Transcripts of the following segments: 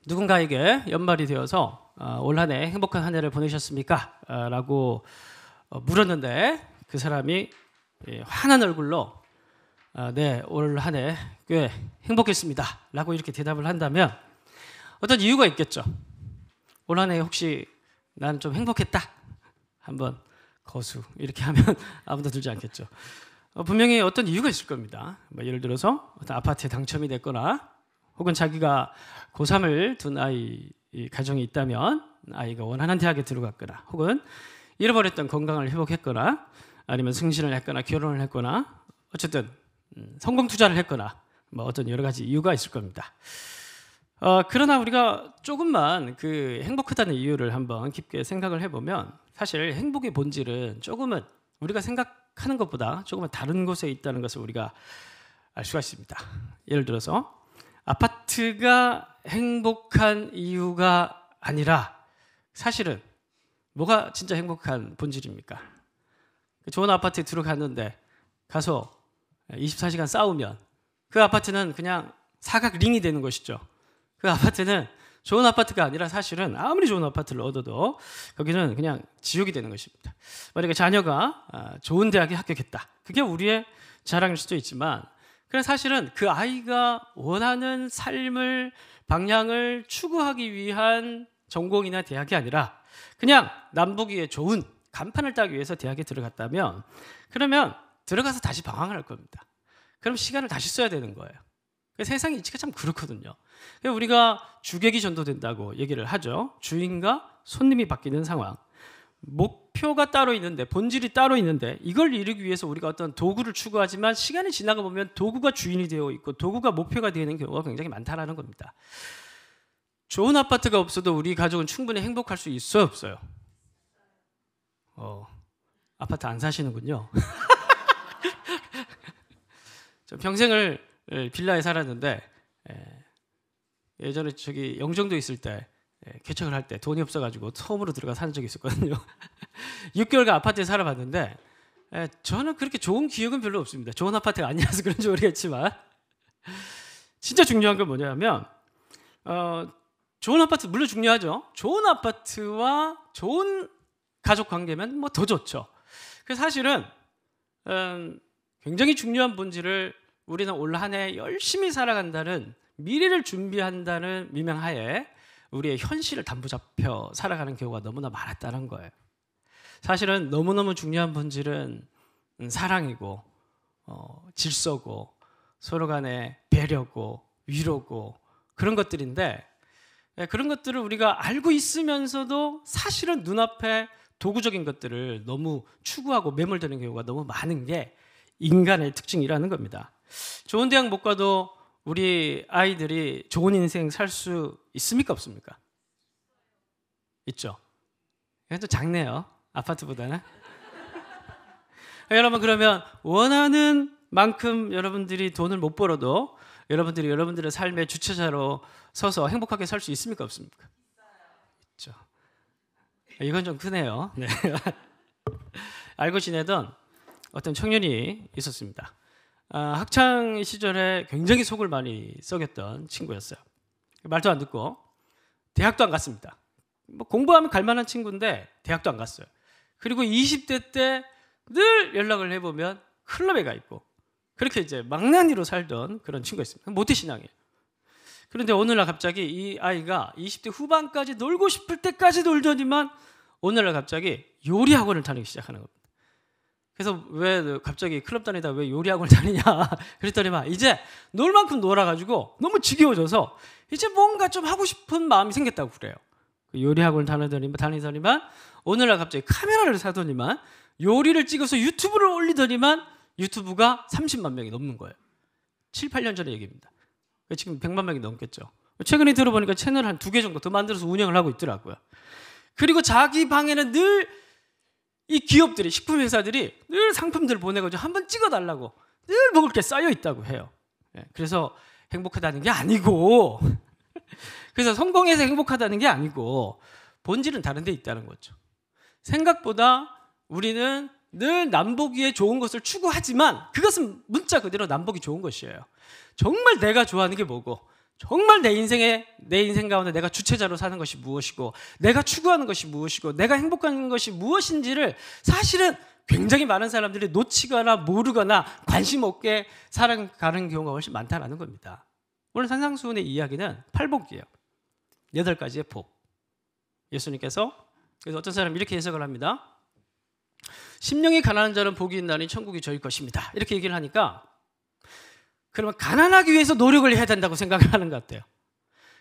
누군가에게 연말이 되어서 올 한 해 행복한 한 해를 보내셨습니까? 라고 물었는데 그 사람이 환한 얼굴로 네, 올 한 해 꽤 행복했습니다 라고 이렇게 대답을 한다면 어떤 이유가 있겠죠. 올 한 해 혹시 나는 좀 행복했다 한번 거수 이렇게 하면 아무도 들지 않겠죠. 분명히 어떤 이유가 있을 겁니다. 예를 들어서 어떤 아파트에 당첨이 됐거나 혹은 자기가 고3을 둔 아이 가정이 있다면 아이가 원하는 대학에 들어갔거나 혹은 잃어버렸던 건강을 회복했거나 아니면 승진을 했거나 결혼을 했거나 어쨌든 성공 투자를 했거나 어떤 여러 가지 이유가 있을 겁니다. 그러나 우리가 조금만 그 행복하다는 이유를 한번 깊게 생각을 해보면 사실 행복의 본질은 조금은 우리가 생각하는 것보다 조금은 다른 곳에 있다는 것을 우리가 알 수가 있습니다. 예를 들어서 아파트가 행복한 이유가 아니라 사실은 뭐가 진짜 행복한 본질입니까? 좋은 아파트에 들어갔는데 가서 24시간 싸우면 그 아파트는 그냥 사각 링이 되는 것이죠. 그 아파트는 좋은 아파트가 아니라 사실은 아무리 좋은 아파트를 얻어도 거기는 그냥 지옥이 되는 것입니다. 만약에 자녀가 좋은 대학에 합격했다. 그게 우리의 자랑일 수도 있지만 그래 사실은 그 아이가 원하는 삶을 방향을 추구하기 위한 전공이나 대학이 아니라 그냥 남보기에 좋은 간판을 따기 위해서 대학에 들어갔다면 그러면 들어가서 다시 방황을 할 겁니다. 그럼 시간을 다시 써야 되는 거예요. 세상의 이치가 참 그렇거든요. 우리가 주객이 전도된다고 얘기를 하죠. 주인과 손님이 바뀌는 상황. 목표가 따로 있는데 본질이 따로 있는데 이걸 이루기 위해서 우리가 어떤 도구를 추구하지만 시간이 지나가 보면 도구가 주인이 되어 있고 도구가 목표가 되는 경우가 굉장히 많다는 겁니다. 좋은 아파트가 없어도 우리 가족은 충분히 행복할 수 있어요, 없어요? 아파트 안 사시는군요. 저 평생을 빌라에 살았는데 예전에 저기 영종도에 있을 때 개척을 할 때 돈이 없어가지고 처음으로 들어가 사는 적이 있었거든요. 6개월간 아파트에 살아봤는데 저는 그렇게 좋은 기억은 별로 없습니다. 좋은 아파트가 아니라서 그런지 모르겠지만 진짜 중요한 건 뭐냐면 좋은 아파트 물론 중요하죠. 좋은 아파트와 좋은 가족 관계면 뭐 더 좋죠. 그래서 사실은 굉장히 중요한 본질을 우리는 올 한 해 열심히 살아간다는 미래를 준비한다는 미명하에 우리의 현실을 담보잡혀 살아가는 경우가 너무나 많았다는 거예요. 사실은 너무너무 중요한 본질은 사랑이고 질서고 서로 간의 배려고 위로고 그런 것들인데 그런 것들을 우리가 알고 있으면서도 사실은 눈앞에 도구적인 것들을 너무 추구하고 매몰되는 경우가 너무 많은 게 인간의 특징이라는 겁니다. 좋은 대학 못 가도 우리 아이들이 좋은 인생 살 수 있습니까? 없습니까? 있죠. 이건 좀 작네요. 아파트보다는. 여러분 그러면 원하는 만큼 여러분들이 돈을 못 벌어도 여러분들이 여러분들의 삶의 주체자로 서서 행복하게 살 수 있습니까? 없습니까? 있죠. 이건 좀 크네요. 네. 알고 지내던 어떤 청년이 있었습니다. 학창 시절에 굉장히 속을 많이 썩였던 친구였어요. 말도 안 듣고 대학도 안 갔습니다. 뭐 공부하면 갈 만한 친구인데 대학도 안 갔어요. 그리고 20대 때 늘 연락을 해보면 클럽에 가 있고 그렇게 이제 망나니로 살던 그런 친구였습니다. 모태신앙이에요. 그런데 오늘날 갑자기 이 아이가 20대 후반까지 놀고 싶을 때까지 놀더니만 오늘날 갑자기 요리 학원을 다니기 시작하는 겁니다. 그래서 왜 갑자기 클럽 다니다 왜 요리 학원을 다니냐 그랬더니만 이제 놀 만큼 놀아가지고 너무 지겨워져서 이제 뭔가 좀 하고 싶은 마음이 생겼다고 그래요. 요리 학원을 다니더니만 오늘날 갑자기 카메라를 사더니만 요리를 찍어서 유튜브를 올리더니만 유튜브가 30만 명이 넘는 거예요. 7, 8년 전의 얘기입니다. 지금 100만 명이 넘겠죠. 최근에 들어보니까 채널 한 2개 정도 더 만들어서 운영을 하고 있더라고요. 그리고 자기 방에는 늘 이 기업들이 식품회사들이 늘 상품들 보내가지고 한번 찍어달라고 늘 먹을 게 쌓여 있다고 해요. 그래서 행복하다는 게 아니고 그래서 성공해서 행복하다는 게 아니고 본질은 다른 데 있다는 거죠. 생각보다 우리는 늘 남보기에 좋은 것을 추구하지만 그것은 문자 그대로 남보기 좋은 것이에요. 정말 내가 좋아하는 게 뭐고 정말 내 인생 가운데 내가 주체자로 사는 것이 무엇이고, 내가 추구하는 것이 무엇이고, 내가 행복한 것이 무엇인지를 사실은 굉장히 많은 사람들이 놓치거나 모르거나 관심 없게 살아가는 경우가 훨씬 많다는 겁니다. 오늘 산상수훈의 이야기는 팔복이에요. 8가지의 복. 예수님께서, 그래서 어떤 사람이 이렇게 해석을 합니다. 심령이 가난한 자는 복이 있나니 천국이 저희 것입니다. 이렇게 얘기를 하니까, 그러면 가난하기 위해서 노력을 해야 된다고 생각을 하는 것 같아요.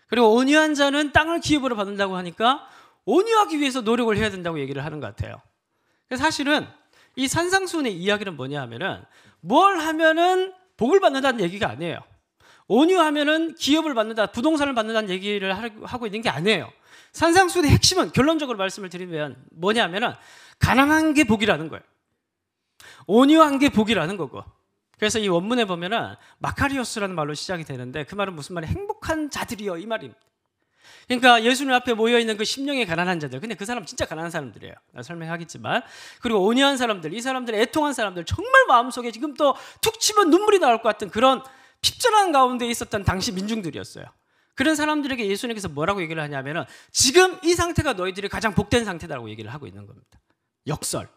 그리고 온유한 자는 땅을 기업으로 받는다고 하니까 온유하기 위해서 노력을 해야 된다고 얘기를 하는 것 같아요. 사실은 이 산상수훈의 이야기는 뭐냐 하면은, 뭘 하면은 복을 받는다는 얘기가 아니에요. 온유하면은 기업을 받는다, 부동산을 받는다는 얘기를 하고 있는 게 아니에요. 산상수훈의 핵심은, 결론적으로 말씀을 드리면 뭐냐 하면은, 가난한 게 복이라는 거예요. 온유한 게 복이라는 거고. 그래서 이 원문에 보면은 마카리오스라는 말로 시작이 되는데, 그 말은 무슨 말이에요? 행복한 자들이요, 이 말입니다. 그러니까 예수님 앞에 모여있는 그 심령의 가난한 자들, 근데 그 사람 진짜 가난한 사람들이에요. 설명하겠지만. 그리고 온유한 사람들, 이 사람들, 애통한 사람들, 정말 마음속에 지금 또 툭 치면 눈물이 나올 것 같은 그런 핍절한 가운데 있었던 당시 민중들이었어요. 그런 사람들에게 예수님께서 뭐라고 얘기를 하냐면은, 지금 이 상태가 너희들이 가장 복된 상태다라고 얘기를 하고 있는 겁니다. 역설,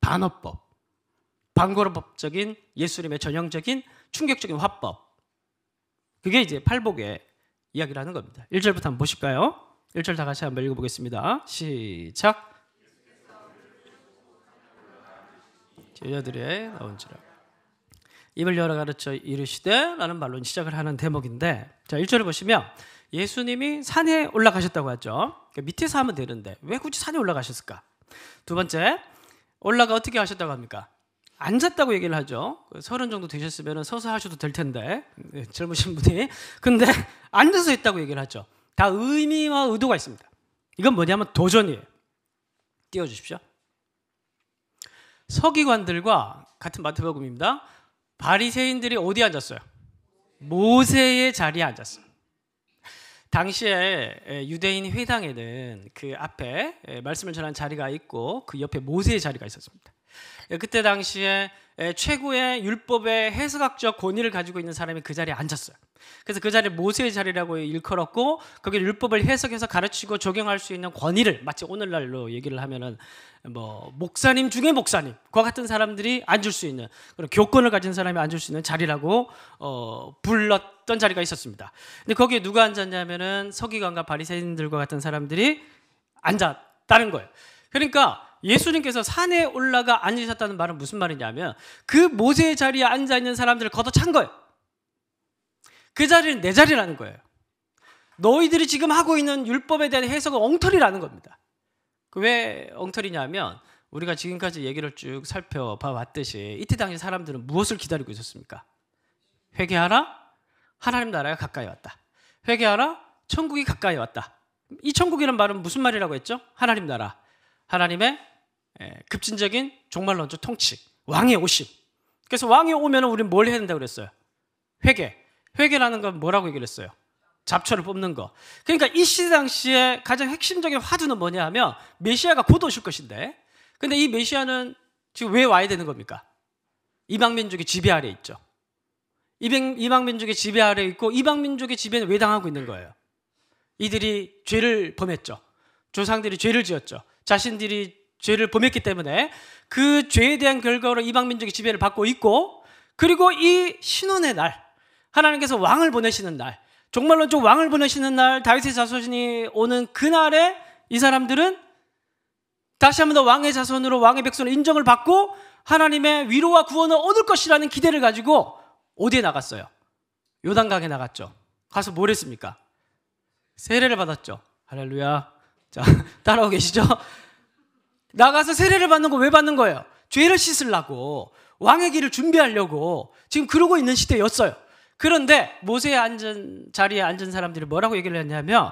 반어법, 반고로법적인 예수님의 전형적인 충격적인 화법. 그게 이제 팔복의 이야기를 하는 겁니다. 1절부터 한번 보실까요? 1절 다 같이 한번 읽어보겠습니다. 시작. 제자들의 나온지라 입을 열어 가르쳐 이르시되 라는 말로 시작을 하는 대목인데, 자 1절을 보시면 예수님이 산에 올라가셨다고 하죠. 그러니까 밑에서 하면 되는데 왜 굳이 산에 올라가셨을까? 두 번째, 올라가 어떻게 하셨다고 합니까? 앉았다고 얘기를 하죠. 30 정도 되셨으면 서서 하셔도 될 텐데, 젊으신 분이. 근데 앉아서 했다고 얘기를 하죠. 다 의미와 의도가 있습니다. 이건 뭐냐면 도전이에요. 띄워주십시오. 서기관들과 같은 마태복음입니다. 바리새인들이 어디에 앉았어요? 모세의 자리에 앉았어요. 당시에 유대인 회당에는 그 앞에 말씀을 전하는 자리가 있고 그 옆에 모세의 자리가 있었습니다. 그때 당시에 최고의 율법의 해석학적 권위를 가지고 있는 사람이 그 자리에 앉았어요. 그래서 그 자리를 모세의 자리라고 일컬었고, 거기 율법을 해석해서 가르치고 적용할 수 있는 권위를, 마치 오늘날로 얘기를 하면은 뭐 목사님 중에 목사님과 같은 사람들이 앉을 수 있는 그런 교권을 가진 사람이 앉을 수 있는 자리라고 불렀던 자리가 있었습니다. 근데 거기에 누가 앉았냐면은 서기관과 바리새인들과 같은 사람들이 앉았다는 거예요. 그러니까 예수님께서 산에 올라가 앉으셨다는 말은 무슨 말이냐면, 그 모세의 자리에 앉아있는 사람들을 걷어찬 거예요. 그 자리는 내 자리라는 거예요. 너희들이 지금 하고 있는 율법에 대한 해석은 엉터리라는 겁니다. 왜 엉터리냐면, 우리가 지금까지 얘기를 쭉 살펴봐 왔듯이 이때 당시 사람들은 무엇을 기다리고 있었습니까? 회개하라, 하나님 나라가 가까이 왔다. 회개하라, 천국이 가까이 왔다. 이 천국이란 말은 무슨 말이라고 했죠? 하나님 나라, 하나님의 급진적인 종말론적 통치, 왕의 오심. 그래서 왕이 오면 우리는 뭘 해야 된다고 그랬어요? 회개라는 건 뭐라고 얘기를 했어요? 잡초를 뽑는 거. 그러니까 이 시대 당시에 가장 핵심적인 화두는 뭐냐 하면, 메시아가 곧 오실 것인데, 근데 이 메시아는 지금 왜 와야 되는 겁니까? 이방민족의 지배 아래에 있죠. 이방민족의 지배 아래에 있고, 이방민족의 지배는 왜 당하고 있는 거예요? 이들이 죄를 범했죠. 조상들이 죄를 지었죠. 자신들이 죄를 범했기 때문에 그 죄에 대한 결과로 이방민족의 지배를 받고 있고, 그리고 이 신원의 날, 하나님께서 왕을 보내시는 날, 종말론적 왕을 보내시는 날, 다윗의 자손이 오는 그날에 이 사람들은 다시 한번 더 왕의 자손으로, 왕의 백성으로 인정을 받고 하나님의 위로와 구원을 얻을 것이라는 기대를 가지고 어디에 나갔어요? 요단강에 나갔죠. 가서 뭘 했습니까? 세례를 받았죠. 할렐루야. 자, 따라오고 계시죠? 나가서 세례를 받는 거 왜 받는 거예요? 죄를 씻으려고, 왕의 길을 준비하려고 지금 그러고 있는 시대였어요. 그런데 모세의 자리에 앉은 사람들이 뭐라고 얘기를 했냐면,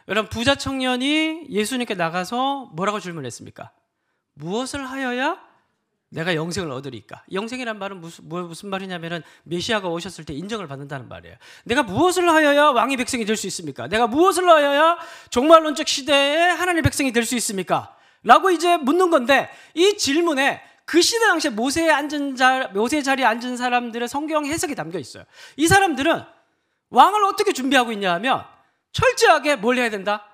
여러분, 부자 청년이 예수님께 나가서 뭐라고 질문했습니까? 무엇을 하여야 내가 영생을 얻으리까? 영생이란 말은 무슨 말이냐면은 메시아가 오셨을 때 인정을 받는다는 말이에요. 내가 무엇을 하여야 왕의 백성이 될 수 있습니까? 내가 무엇을 하여야 종말론적 시대에 하나님의 백성이 될 수 있습니까? 라고 이제 묻는 건데, 이 질문에 그 시대 당시에 모세의 자리에 앉은 사람들의 성경 해석이 담겨 있어요. 이 사람들은 왕을 어떻게 준비하고 있냐 하면 철저하게 뭘 해야 된다?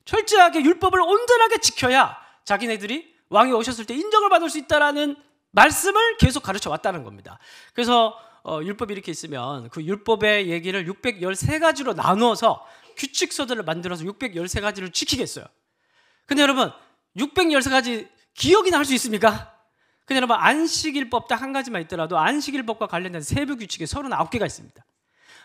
철저하게 율법을 온전하게 지켜야 자기네들이 왕이 오셨을 때 인정을 받을 수 있다라는 말씀을 계속 가르쳐 왔다는 겁니다. 그래서 율법이 이렇게 있으면 그 율법의 얘기를 613가지로 나누어서 규칙서들을 만들어서 613가지를 지키겠어요. 근데 여러분 613가지 기억이나 할 수 있습니까? 근데 여러분 안식일법 딱 한 가지만 있더라도 안식일법과 관련된 세부 규칙이 39개가 있습니다.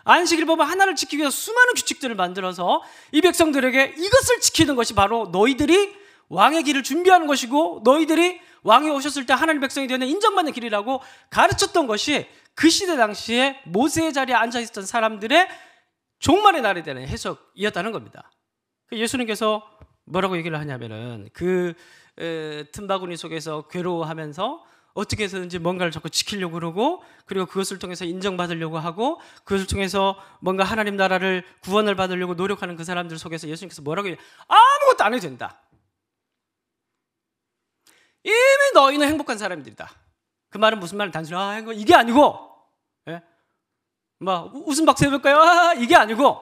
안식일법은 하나를 지키기 위해서 수많은 규칙들을 만들어서 이 백성들에게 이것을 지키는 것이 바로 너희들이 왕의 길을 준비하는 것이고 너희들이 왕이 오셨을 때 하나님 백성이 되는 인정받는 길이라고 가르쳤던 것이 그 시대 당시에 모세의 자리에 앉아있었던 사람들의 종말의 날에 대한 해석이었다는 겁니다. 예수님께서 뭐라고 얘기를 하냐면은 그 틈바구니 속에서 괴로워하면서 어떻게 해서든지 뭔가를 자꾸 지키려고 그러고 그리고 그것을 통해서 인정받으려고 하고 그것을 통해서 뭔가 하나님 나라를 구원을 받으려고 노력하는 그 사람들 속에서 예수님께서 뭐라고 얘기해요? 아무것도 안 해도 된다. 이미 너희는 행복한 사람들이다. 그 말은 무슨 말은 단순히 이게 아니고 웃음 박수 해볼까요? 이게 아니고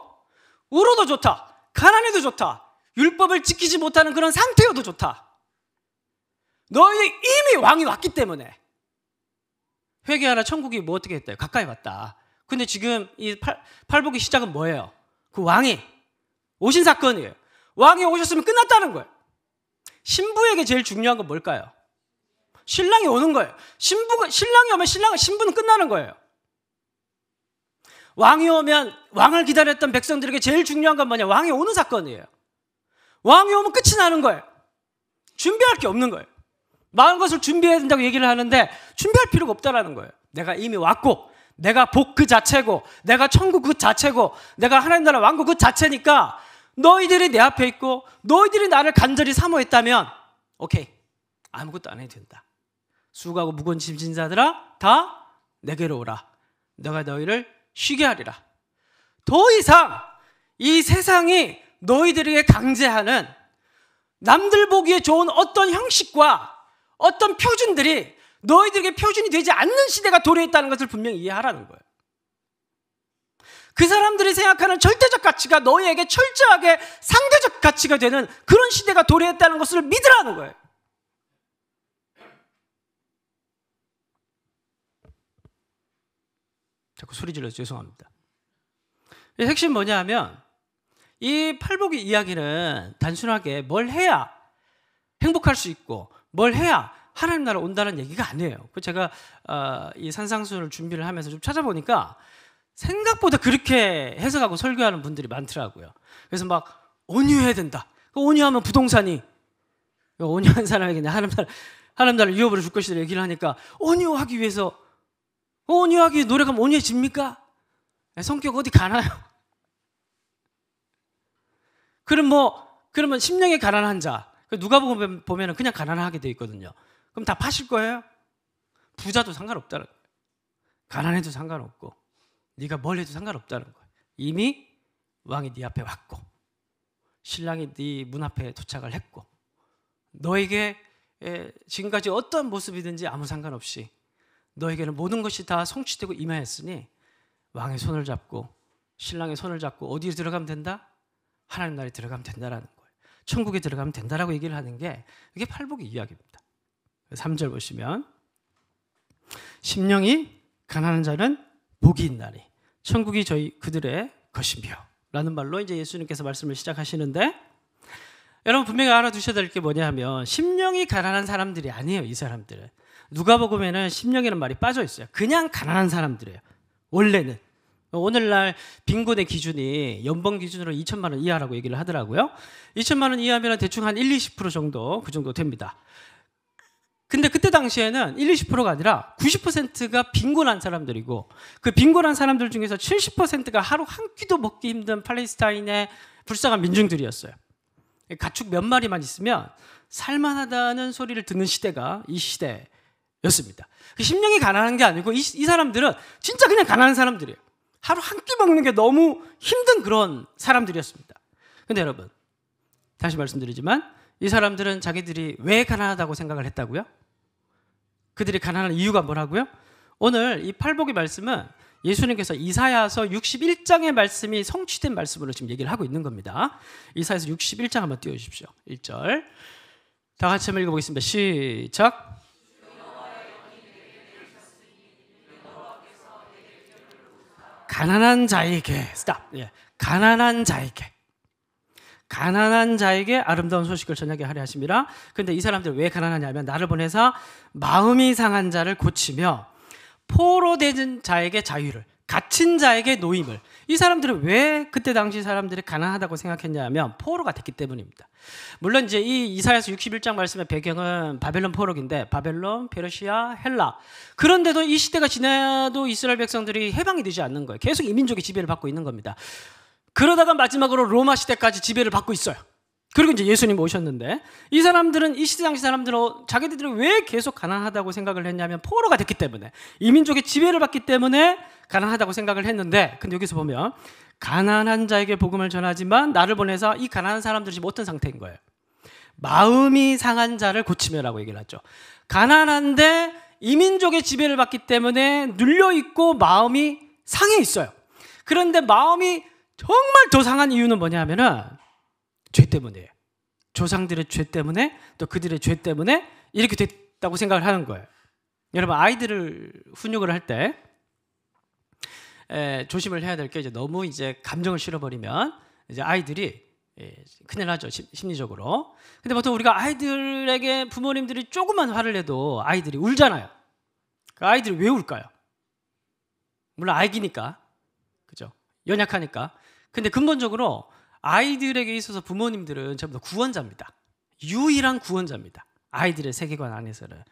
울어도 좋다. 가난해도 좋다. 율법을 지키지 못하는 그런 상태여도 좋다. 너희는 이미 왕이 왔기 때문에 회개하라. 천국이 뭐 어떻게 했대요? 가까이 왔다. 근데 지금 이 팔복의 시작은 뭐예요? 그 왕이 오신 사건이에요. 왕이 오셨으면 끝났다는 거예요. 신부에게 제일 중요한 건 뭘까요? 신랑이 오는 거예요. 신랑이 오면 신부는 끝나는 거예요. 왕이 오면 왕을 기다렸던 백성들에게 제일 중요한 건 뭐냐? 왕이 오는 사건이에요. 왕이 오면 끝이 나는 거예요. 준비할 게 없는 거예요. 많은 것을 준비해야 된다고 얘기를 하는데 준비할 필요가 없다라는 거예요. 내가 이미 왔고 내가 복 그 자체고 내가 천국 그 자체고 내가 하나님 나라 왕국 그 자체니까 너희들이 내 앞에 있고 너희들이 나를 간절히 사모했다면 오케이, 아무것도 안 해도 된다. 수고하고 무거운 짐진 자들아 다 내게로 오라. 내가 너희를 쉬게 하리라. 더 이상 이 세상이 너희들에게 강제하는 남들 보기에 좋은 어떤 형식과 어떤 표준들이 너희들에게 표준이 되지 않는 시대가 도래했다는 것을 분명히 이해하라는 거예요. 그 사람들이 생각하는 절대적 가치가 너희에게 철저하게 상대적 가치가 되는 그런 시대가 도래했다는 것을 믿으라는 거예요. 자꾸 소리 질러서 죄송합니다. 핵심 뭐냐 하면 이 팔복의 이야기는 단순하게 뭘 해야 행복할 수 있고 뭘 해야 하나님 나라 온다는 얘기가 아니에요. 제가 이 산상수훈을 준비를 하면서 좀 찾아보니까 생각보다 그렇게 해석하고 설교하는 분들이 많더라고요. 그래서 막 온유해야 된다. 온유하면 부동산이 온유한 사람에게 하나님 나라를 잃어버려 줄 것이다 얘기를 하니까 온유하기 위해서 온유하기 노력하면 온유해집니까? 성격 어디 가나요? 그러면 심령이 가난한 자 누가 보면 그냥 가난하게 돼 있거든요. 그럼 다 파실 거예요? 부자도 상관없다는 거예요. 가난해도 상관없고 네가 뭘 해도 상관없다는 거예요. 이미 왕이 네 앞에 왔고 신랑이 네 문 앞에 도착을 했고 너에게 지금까지 어떤 모습이든지 아무 상관없이 너에게는 모든 것이 다 성취되고 임하였으니 왕의 손을 잡고 신랑의 손을 잡고 어디에 들어가면 된다? 하나님 나라에 들어가면 된다라는 거예요. 천국에 들어가면 된다라고 얘기를 하는 게 이게 팔복의 이야기입니다. 3절 보시면 심령이 가난한 자는 복이 있나니 천국이 그들의 것이며 라는 말로 이제 예수님께서 말씀을 시작하시는데 여러분 분명히 알아두셔야 될 게 뭐냐 하면 심령이 가난한 사람들이 아니에요. 이 사람들은 누가복음에는 심령이라는 말이 빠져 있어요. 그냥 가난한 사람들이에요. 원래는 오늘날 빈곤의 기준이 연봉 기준으로 2천만 원 이하라고 얘기를 하더라고요. 2천만 원 이하면 대충 한 1-20% 정도 그 정도 됩니다. 근데 그때 당시에는 1-20%가 아니라 90%가 빈곤한 사람들이고 그 빈곤한 사람들 중에서 70%가 하루 한 끼도 먹기 힘든 팔레스타인의 불쌍한 민중들이었어요. 가축 몇 마리만 있으면 살만하다는 소리를 듣는 시대가 이 시대였습니다. 심령이 가난한 게 아니고 이 사람들은 진짜 그냥 가난한 사람들이에요. 하루 한 끼 먹는 게 너무 힘든 그런 사람들이었습니다. 근데 여러분 다시 말씀드리지만 이 사람들은 자기들이 왜 가난하다고 생각을 했다고요? 그들이 가난한 이유가 뭐라고요? 오늘 이 팔복의 말씀은 예수님께서 이사야서 61장의 말씀이 성취된 말씀으로 지금 얘기를 하고 있는 겁니다. 이사야서 61장 한번 띄워주십시오. 1절 다 같이 한번 읽어보겠습니다. 시작. 가난한 자에게 스탑. 예. 가난한 자에게 아름다운 소식을 전하게 하려 하심이라. 근데 이 사람들 왜 가난하냐면 나를 보내사 마음이 상한 자를 고치며 포로된 자에게 자유를, 갇힌 자에게 노임을. 이 사람들은 왜 그때 당시 사람들이 가난하다고 생각했냐면 포로가 됐기 때문입니다. 물론 이제 이 이사야서 61장 말씀의 배경은 바벨론 포로기인데 바벨론, 페르시아, 헬라. 그런데도 이 시대가 지나도 이스라엘 백성들이 해방이 되지 않는 거예요. 계속 이민족의 지배를 받고 있는 겁니다. 그러다가 마지막으로 로마 시대까지 지배를 받고 있어요. 그리고 이제 예수님 오셨는데 이 사람들은 이 시대 당시 사람들은 자기들이 왜 계속 가난하다고 생각을 했냐면 포로가 됐기 때문에, 이민족의 지배를 받기 때문에 가난하다고 생각을 했는데, 근데 여기서 보면 가난한 자에게 복음을 전하지만 나를 보내서 이 가난한 사람들이 지금 어떤 상태인 거예요? 마음이 상한 자를 고치며라고 얘기를 하죠. 가난한데 이민족의 지배를 받기 때문에 눌려있고 마음이 상해 있어요. 그런데 마음이 정말 더 상한 이유는 뭐냐면은 죄 때문이에요. 조상들의 죄 때문에, 또 그들의 죄 때문에 이렇게 됐다고 생각을 하는 거예요. 여러분, 아이들을 훈육을 할 때 조심을 해야 될 게, 이제 너무 이제 감정을 실어버리면 이제 아이들이 큰일 나죠, 심리적으로. 근데 보통 우리가 아이들에게 부모님들이 조금만 화를 내도 아이들이 울잖아요. 그 아이들이 왜 울까요? 물론 아기니까, 그죠? 연약하니까. 근데 근본적으로 아이들에게 있어서 부모님들은 전부 다 구원자입니다. 유일한 구원자입니다. 아이들의 세계관 안에서는.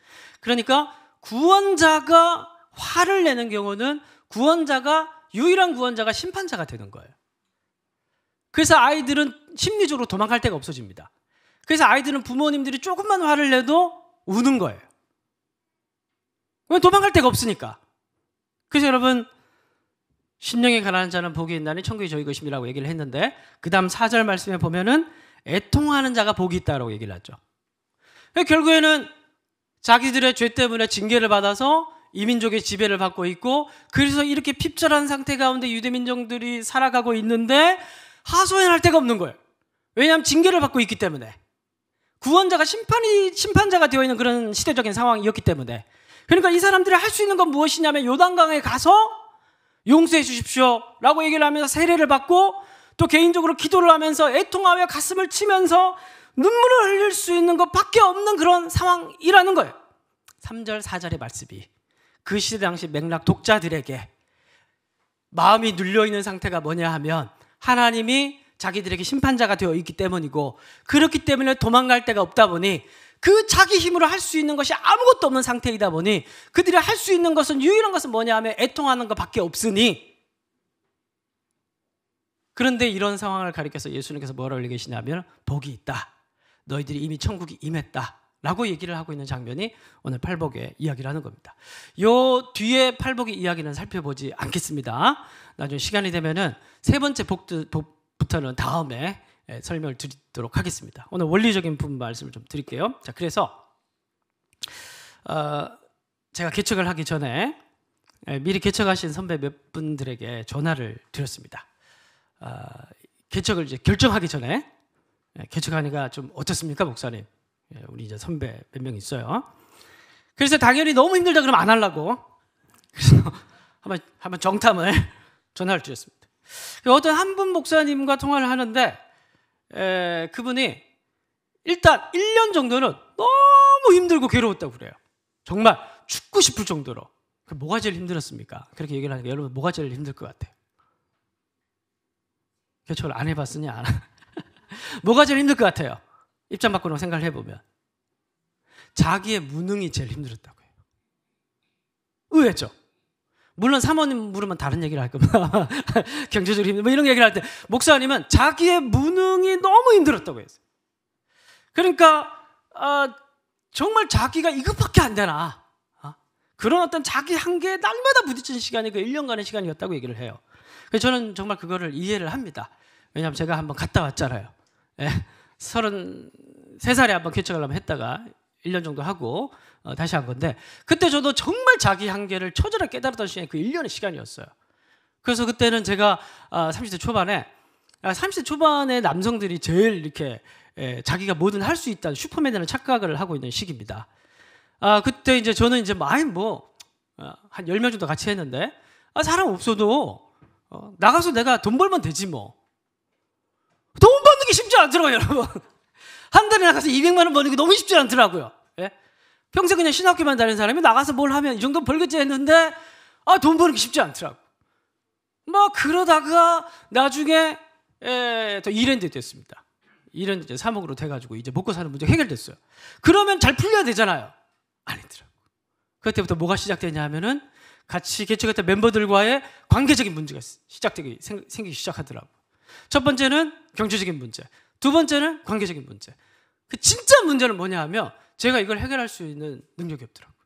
그러니까 구원자가 화를 내는 경우는 유일한 구원자가 심판자가 되는 거예요. 그래서 아이들은 심리적으로 도망갈 데가 없어집니다. 그래서 아이들은 부모님들이 조금만 화를 내도 우는 거예요. 왜? 도망갈 데가 없으니까. 그래서 여러분, 심령이 가난한 자는 복이 있나니 천국이 저희 것임이라고 얘기를 했는데, 그 다음 4절 말씀에 보면은 애통하는 자가 복이 있다라고 얘기를 하죠. 결국에는 자기들의 죄 때문에 징계를 받아서 이민족의 지배를 받고 있고, 그래서 이렇게 핍절한 상태 가운데 유대민족들이 살아가고 있는데 하소연할 데가 없는 거예요. 왜냐하면 징계를 받고 있기 때문에, 구원자가 심판자가 되어 있는 그런 시대적인 상황이었기 때문에. 그러니까 이 사람들이 할 수 있는 건 무엇이냐면 요단강에 가서 용서해 주십시오 라고 얘기를 하면서 세례를 받고, 또 개인적으로 기도를 하면서 애통하며 가슴을 치면서 눈물을 흘릴 수 있는 것밖에 없는 그런 상황이라는 거예요. 3절 4절의 말씀이 그 시대 당시 맥락 독자들에게 마음이 눌려있는 상태가 뭐냐 하면 하나님이 자기들에게 심판자가 되어 있기 때문이고, 그렇기 때문에 도망갈 데가 없다 보니 그 자기 힘으로 할 수 있는 것이 아무것도 없는 상태이다 보니 그들이 할 수 있는 것은, 유일한 것은 뭐냐 하면 애통하는 것밖에 없으니. 그런데 이런 상황을 가리켜서 예수님께서 뭐라고 얘기하시냐면 복이 있다, 너희들이 이미 천국이 임했다 라고 얘기를 하고 있는 장면이 오늘 팔복의 이야기를 하는 겁니다. 요 뒤에 팔복의 이야기는 살펴보지 않겠습니다. 나중에 시간이 되면은 세 번째 복부터는 다음에 설명을 드리도록 하겠습니다. 오늘 원리적인 부분 말씀을 좀 드릴게요. 자, 그래서 제가 개척을 하기 전에 미리 개척하신 선배 몇 분들에게 전화를 드렸습니다. 개척을 이제 결정하기 전에, 개척하니까 좀 어떻습니까, 목사님? 우리 이제 선배 몇 명 있어요. 그래서 당연히 너무 힘들다 그러면 안 하려고, 그래서 한번 정탐을 전화를 드렸습니다. 어떤 한 분 목사님과 통화를 하는데 그분이 일단 1년 정도는 너무 힘들고 괴로웠다고 그래요. 정말 죽고 싶을 정도로. 뭐가 제일 힘들었습니까? 그렇게 얘기를 하니까 여러분, 뭐가 제일 힘들 것 같아요? 개척을 안 해봤으니 안 뭐가 제일 힘들 것 같아요? 입장 바꾸는 생각을 해보면 자기의 무능이 제일 힘들었다고 해요. 의외죠? 물론 사모님 물으면 다른 얘기를 할 겁니다. 경제적으로 힘들, 뭐 이런 얘기를 할 때 목사님은 자기의 무능이 너무 힘들었다고 했어요. 그러니까 정말 자기가 이것밖에 안 되나, 그런 어떤 자기 한계에 날마다 부딪히는 시간이 그 1년간의 시간이었다고 얘기를 해요. 그래서 저는 정말 그거를 이해를 합니다. 왜냐하면 제가 한번 갔다 왔잖아요. 33살에 한번 개척하려면 했다가 1년 정도 하고 다시 한 건데, 그때 저도 정말 자기 한계를 처절하게 깨달았던 시간이 그 1년의 시간이었어요. 그래서 그때는 제가 30대 초반에 30대 초반의 남성들이 제일 이렇게 자기가 뭐든 할 수 있다는 슈퍼맨이라는 착각을 하고 있는 시기입니다. 그때 이제 저는 이제 많이 한 10명 정도 같이 했는데 사람 없어도 나가서 내가 돈 벌면 되지 뭐. 돈 버는 게 쉽지 않더라고요, 여러분. 한 달에 나가서 200만 원 버는 게 너무 쉽지 않더라고요. 예? 평생 그냥 신학교만 다니는 사람이 나가서 뭘 하면 이 정도 벌겠지 했는데 돈 버는 게 쉽지 않더라고. 그러다가 나중에 또 일했는데 됐습니다. 일은 이제 사목으로 돼가지고 이제 먹고 사는 문제가 해결됐어요. 그러면 잘 풀려야 되잖아요. 아니더라고. 그때부터 뭐가 시작되냐 하면은 같이 개척했던 멤버들과의 관계적인 문제가 생기기 시작하더라고. 첫 번째는 경제적인 문제, 두 번째는 관계적인 문제. 그 진짜 문제는 뭐냐 하면 제가 이걸 해결할 수 있는 능력이 없더라고요.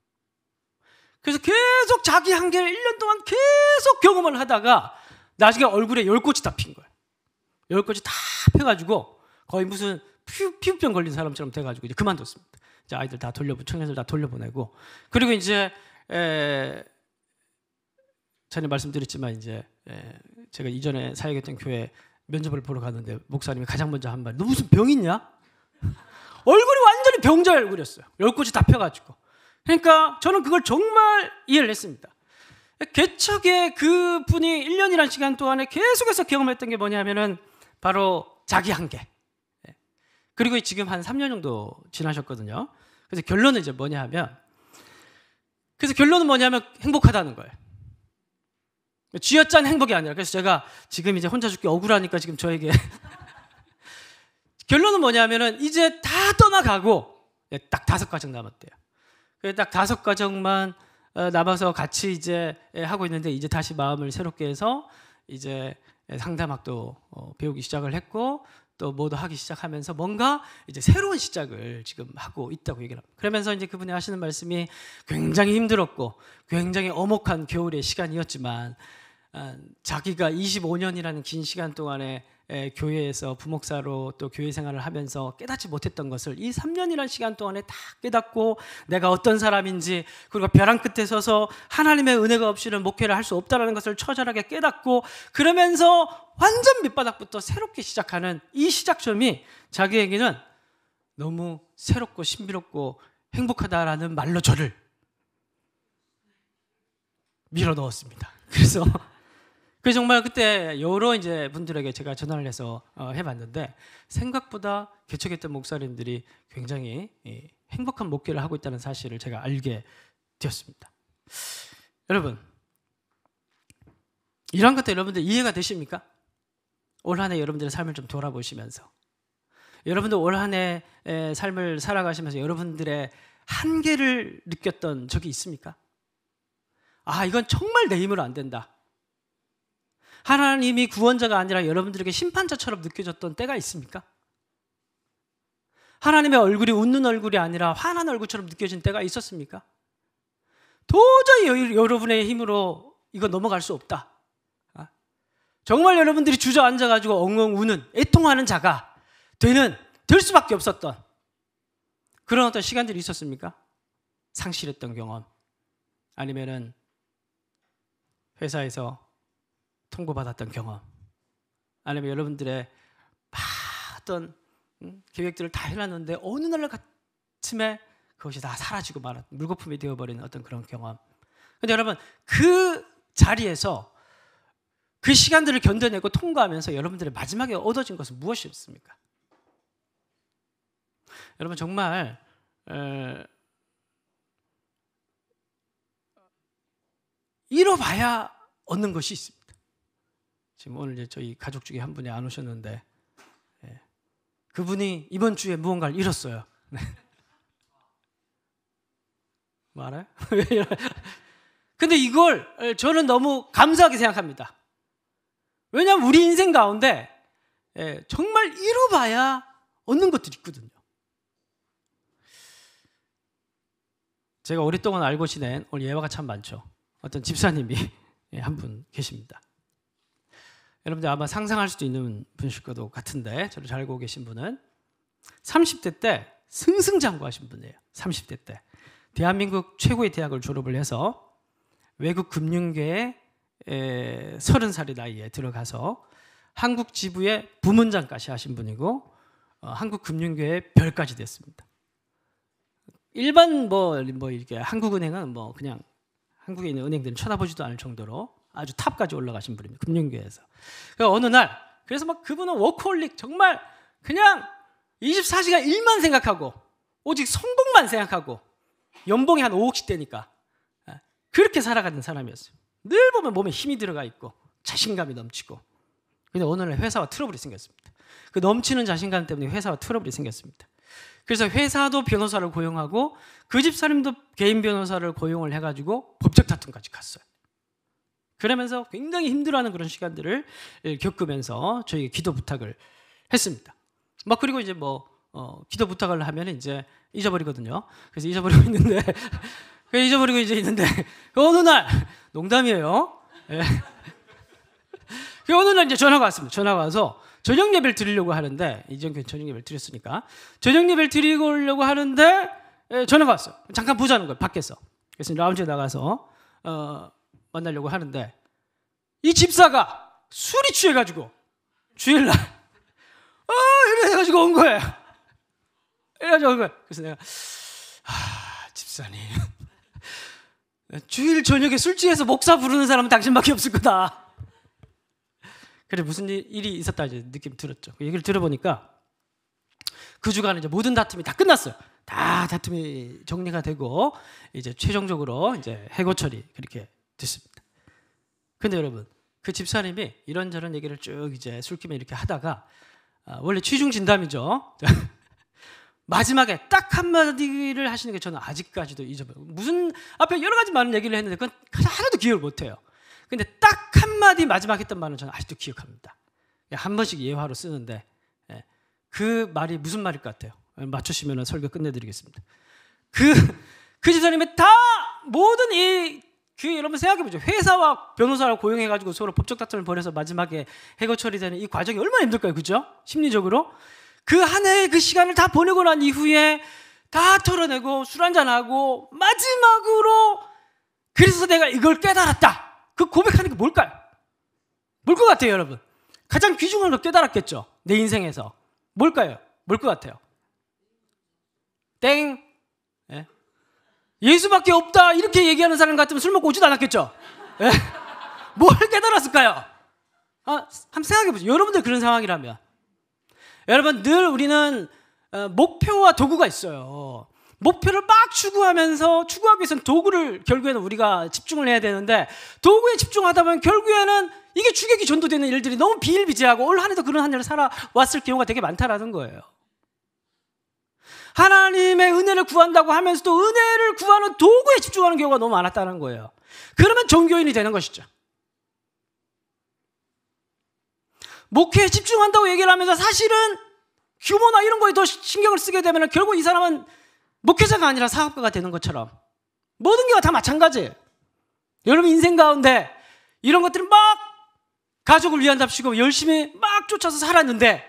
그래서 계속 자기 한계를 1년 동안 계속 경험을 하다가 나중에 얼굴에 10꽃이 다 핀 거예요. 10꽃이 다 펴가지고 거의 무슨 피부병 걸린 사람처럼 돼가지고 이제 그만뒀습니다. 이제 아이들 다 청년들 다 돌려보내고, 그리고 이제 전에 말씀드렸지만 이제 제가 이전에 사역했던 교회 면접을 보러 갔는데 목사님이 가장 먼저 한 말, 너 무슨 병 있냐? 얼굴이 완전히 병자 얼굴이었어요. 10꽃이 다 펴가지고. 그러니까 저는 그걸 정말 이해를 했습니다. 개척의 그 분이 1년이라는 시간 동안에 계속해서 경험했던 게 뭐냐면은 바로 자기 한계. 그리고 지금 한 3년 정도 지나셨거든요. 그래서 결론은 이제 뭐냐면, 행복하다는 거예요. 쥐어짠 행복이 아니라. 그래서 제가 지금 이제 혼자 죽기 억울하니까 지금 저에게 결론은 뭐냐면은 이제 다 떠나가고 딱 5과정 남았대요. 딱 5과정만 남아서 같이 이제 하고 있는데, 이제 다시 마음을 새롭게 해서 이제 상담학도 배우기 시작을 했고 또 뭐도 하기 시작하면서 뭔가 이제 새로운 시작을 지금 하고 있다고 얘기를 합니다. 그러면서 이제 그분이 하시는 말씀이 굉장히 힘들었고 굉장히 엄혹한 겨울의 시간이었지만 자기가 25년이라는 긴 시간 동안에 교회에서 부목사로 또 교회 생활을 하면서 깨닫지 못했던 것을 이 3년이라는 시간 동안에 다 깨닫고, 내가 어떤 사람인지, 그리고 벼랑 끝에 서서 하나님의 은혜가 없이는 목회를 할 수 없다는 것을 처절하게 깨닫고, 그러면서 완전 밑바닥부터 새롭게 시작하는 이 시작점이 자기에게는 너무 새롭고 신비롭고 행복하다라는 말로 저를 밀어 넣었습니다. 그래서 정말 그때 여러 이제 분들에게 제가 전화를 해서 해봤는데, 생각보다 개척했던 목사님들이 굉장히 행복한 목회를 하고 있다는 사실을 제가 알게 되었습니다. 여러분, 이런 것도 여러분들 이해가 되십니까? 올 한 해 여러분들의 삶을 좀 돌아보시면서, 여러분들 올 한 해 삶을 살아가시면서 여러분들의 한계를 느꼈던 적이 있습니까? 이건 정말 내 힘으로 안 된다. 하나님이 구원자가 아니라 여러분들에게 심판자처럼 느껴졌던 때가 있습니까? 하나님의 얼굴이 웃는 얼굴이 아니라 화난 얼굴처럼 느껴진 때가 있었습니까? 도저히 여러분의 힘으로 이거 넘어갈 수 없다. 정말 여러분들이 주저앉아가지고 엉엉 우는, 애통하는 자가 될 수밖에 없었던 그런 어떤 시간들이 있었습니까? 상실했던 경험, 아니면은 회사에서 통보받았던 경험, 아니면 여러분들의 어떤 계획들을 다 해놨는데 어느 날 아침에 그것이 다 사라지고 말한 물거품이 되어버리는 어떤 그런 경험. 근데 여러분, 그 자리에서 그 시간들을 견뎌내고 통과하면서 여러분들의 마지막에 얻어진 것은 무엇이었습니까? 여러분, 정말 잃어봐야 얻는 것이 있습니다. 지금 오늘 이제 저희 가족 중에 한 분이 안 오셨는데, 그분이 이번 주에 무언가를 잃었어요. 뭐 알아요? 근데 이걸 저는 너무 감사하게 생각합니다. 왜냐하면 우리 인생 가운데 정말 잃어봐야 얻는 것들이 있거든요. 제가 오랫동안 알고 지낸 오늘 예화가 참 많죠. 어떤 집사님이 한 분 계십니다. 여러분들 아마 상상할 수도 있는 분이실 것도 같은데, 저를 잘 알고 계신 분은 30대 때 승승장구하신 분이에요. 30대 때 대한민국 최고의 대학을 졸업을 해서 외국 금융계에 30살의 나이에 들어가서 한국 지부의 부문장까지 하신 분이고 한국금융계의 별까지 됐습니다. 일반 이렇게 한국은행은 그냥 한국에 있는 은행들은 쳐다보지도 않을 정도로 아주 탑까지 올라가신 분입니다. 금융계에서. 그러니까 어느 날 그래서 그분은 워커홀릭 정말 그냥 24시간 일만 생각하고 오직 성공만 생각하고 연봉이 한 5억씩 되니까 그렇게 살아가는 사람이었어요. 늘 보면 몸에 힘이 들어가 있고 자신감이 넘치고. 근데 어느 날 회사와 트러블이 생겼습니다. 그 넘치는 자신감 때문에 회사와 트러블이 생겼습니다. 그래서 회사도 변호사를 고용하고 그 집사님도 개인 변호사를 고용을 해가지고 법적 다툼까지 갔어요. 그러면서 굉장히 힘들어하는 그런 시간들을 겪으면서 저희가 기도 부탁을 했습니다. 그리고 이제 기도 부탁을 하면 이제 잊어버리거든요. 그래서 잊어버리고 있는데 어느 날 농담이에요. 어느 날 이제 전화가 왔습니다. 전화가 와서 저녁 예배를 드리려고 하는데 이전교회 저녁 예배를 드렸으니까 저녁 예배를 드리려고 하는데 전화가 왔어요. 잠깐 보자는 거예요. 밖에서. 그래서 라운지에 나가서 만나려고 하는데 이 집사가 술이 취해가지고 주일날 이래가지고 온 거예요. 그래서 내가 집사님 주일 저녁에 술 취해서 목사 부르는 사람은 당신밖에 없을 거다. 그래 무슨 일이 있었다 이제 느낌 들었죠. 그 얘기를 들어보니까 그 주간에 이제 모든 다툼이 다 끝났어요. 다 다툼이 정리가 되고 이제 최종적으로 이제 해고 처리 그렇게 됐습니다. 근데 여러분 그 집사님이 이런저런 얘기를 쭉 이제 술김에 이렇게 하다가 원래 취중 진담이죠. 마지막에 딱 한마디를 하시는 게 저는 아직까지도 잊어버려요. 무슨 앞에 여러 가지 많은 얘기를 했는데 그건 하나도 기억을 못해요. 근데 딱 한마디 마지막 했던 말은 저는 아직도 기억합니다. 한 번씩 예화로 쓰는데 그 말이 무슨 말일 것 같아요? 맞추시면 설교 끝내드리겠습니다. 그 집사님의 다 모든 여러분 생각해보죠. 회사와 변호사를 고용해가지고 서로 법적 다툼을 벌여서 마지막에 해고 처리되는 이 과정이 얼마나 힘들까요? 그죠? 심리적으로. 그 한 해의 그 시간을 다 보내고 난 이후에 다 털어내고 술 한잔하고 마지막으로 그래서 내가 이걸 깨달았다. 그 고백하는 게 뭘까요? 뭘 것 같아요, 여러분? 가장 귀중한 걸 깨달았겠죠? 내 인생에서. 뭘까요? 뭘 것 같아요? 땡. 예? 예수밖에 없다. 이렇게 얘기하는 사람 같으면 술 먹고 오지도 않았겠죠? 예? 뭘 깨달았을까요? 한번 생각해보세요. 여러분들 그런 상황이라면. 여러분, 늘 우리는 목표와 도구가 있어요. 목표를 막 추구하기 위해서는 도구를 결국에는 우리가 집중을 해야 되는데 도구에 집중하다 보면 결국에는 이게 주객이 전도되는 일들이 너무 비일비재하고 올 한 해도 그런 한 해를 살아왔을 경우가 되게 많다라는 거예요. 하나님의 은혜를 구한다고 하면서도 은혜를 구하는 도구에 집중하는 경우가 너무 많았다는 거예요. 그러면 종교인이 되는 것이죠. 목회에 집중한다고 얘기를 하면서 사실은 규모나 이런 거에 더 신경을 쓰게 되면 결국 이 사람은 목회자가 아니라 사업가가 되는 것처럼 모든 게 다 마찬가지예요. 여러분 인생 가운데 이런 것들을 막 가족을 위한답시고 열심히 막 쫓아서 살았는데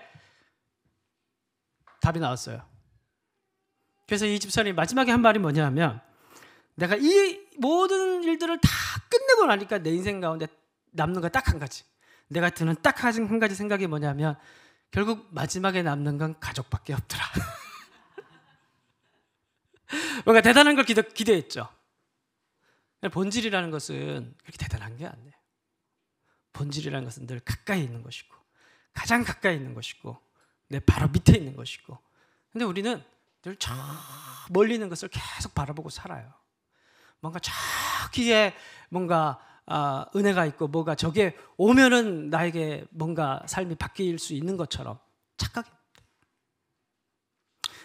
답이 나왔어요. 그래서 이 집사님이 마지막에 한 말이 뭐냐면 내가 이 모든 일들을 다 끝내고 나니까 내 인생 가운데 남는 거 딱 한 가지. 내가 드는 딱 한 가지 생각이 뭐냐면 결국 마지막에 남는 건 가족밖에 없더라. 뭔가 대단한 걸 기대했죠. 본질이라는 것은 그렇게 대단한 게 아니에요. 본질이라는 것은 늘 가까이 있는 것이고 가장 가까이 있는 것이고 내 바로 밑에 있는 것이고 근데 우리는 늘 저 멀리 있는 것을 계속 바라보고 살아요. 뭔가 저기에 뭔가 은혜가 있고 뭐가 저게 오면은 나에게 뭔가 삶이 바뀔 수 있는 것처럼 착각입니다.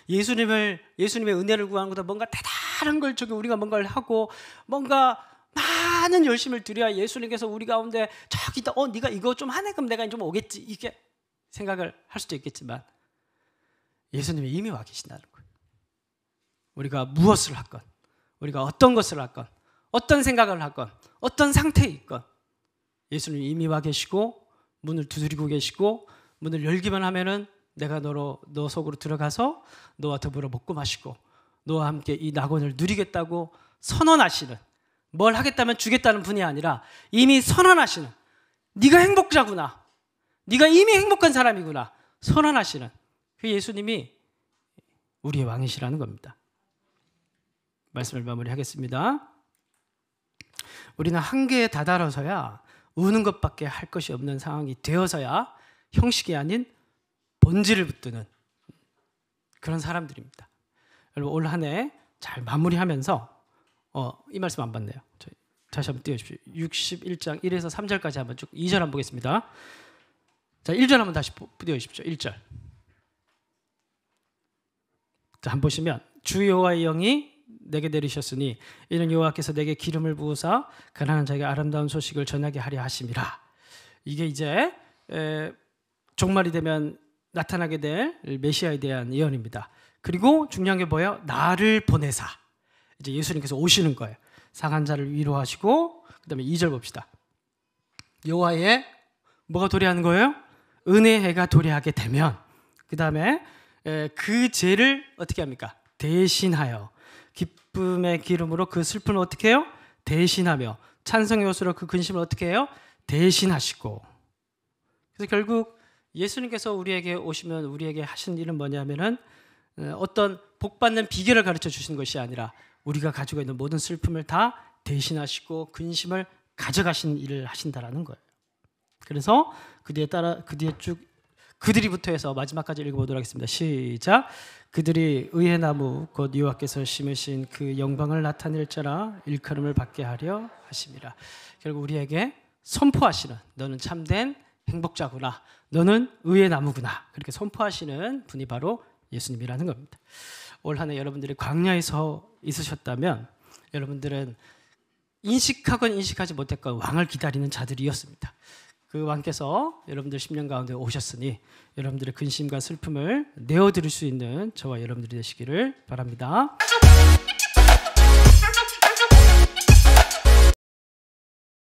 예수님의 은혜를 구하는 것보다 뭔가 대단한 걸 우리가 뭔가를 하고 뭔가 많은 열심을 들여야 예수님께서 우리 가운데 저기 있다. 네가 이거 좀 하네 그럼 내가 좀 오겠지. 이게 생각을 할 수도 있겠지만 예수님이 이미 와 계신다는 거예요. 우리가 무엇을 하건 우리가 어떤 것을 하건 어떤 생각을 하건 어떤 상태에 있건 예수님이 이미 와 계시고 문을 두드리고 계시고 문을 열기만 하면은 내가 너 속으로 들어가서 너와 더불어 먹고 마시고 너와 함께 이 낙원을 누리겠다고 선언하시는 뭘 하겠다면 주겠다는 분이 아니라 이미 선언하시는, 네가 행복자구나, 네가 이미 행복한 사람이구나 선언하시는 그 예수님이 우리의 왕이시라는 겁니다. 말씀을 마무리하겠습니다. 우리는 한계에 다다라서야 우는 것밖에 할 것이 없는 상황이 되어서야 형식이 아닌 본질을 붙드는 그런 사람들입니다. 여러분 올 한 해 잘 마무리하면서 이 말씀 안 봤네요. 다시 한번 띄워주십시오. 61장 1에서 3절까지 한번 쭉 2절 한번 보겠습니다. 자, 1절 한번 다시 띄워주십시오. 1절. 자, 한번 보시면 주 여호와의 영이 내게 내리셨으니 이는 여호와께서 내게 기름을 부으사 가난한 자에게 아름다운 소식을 전하게 하려 하심이라. 이게 이제 종말이 되면 나타나게 될 메시아에 대한 예언입니다. 그리고 중요한 게 뭐예요? 나를 보내사. 이제 예수님께서 오시는 거예요. 상한 자를 위로하시고, 그다음에 2절 봅시다. 여호와의 뭐가 도래하는 거예요? 은혜의 해가 도래하게 되면, 그다음에 그 죄를 어떻게 합니까? 대신하여 기쁨의 기름으로 그 슬픔을 어떻게 해요? 대신하며 찬송의 옷으로 그 근심을 어떻게 해요? 대신하시고. 그래서 결국 예수님께서 우리에게 오시면 우리에게 하신 일은 뭐냐면은 어떤 복받는 비결을 가르쳐 주시는 것이 아니라 우리가 가지고 있는 모든 슬픔을 다 대신하시고 근심을 가져가신 일을 하신다라는 거예요. 그래서 그 뒤에 쭉 그들이부터 해서 마지막까지 읽어보도록 하겠습니다. 시작. 그들이 의의 나무 곧 여호와께서 심으신 그 영광을 나타낼 자라 일컬음을 받게 하려 하심이라. 결국 우리에게 선포하시는, 너는 참된 행복자구나, 너는 의의 나무구나, 그렇게 선포하시는 분이 바로 예수님이라는 겁니다. 올 한 해 여러분들이 광야에서 있으셨다면 여러분들은 인식하건 인식하지 못했건 왕을 기다리는 자들이었습니다. 그 왕께서 여러분들 10년 가운데 오셨으니 여러분들의 근심과 슬픔을 내어드릴 수 있는 저와 여러분들이 되시기를 바랍니다.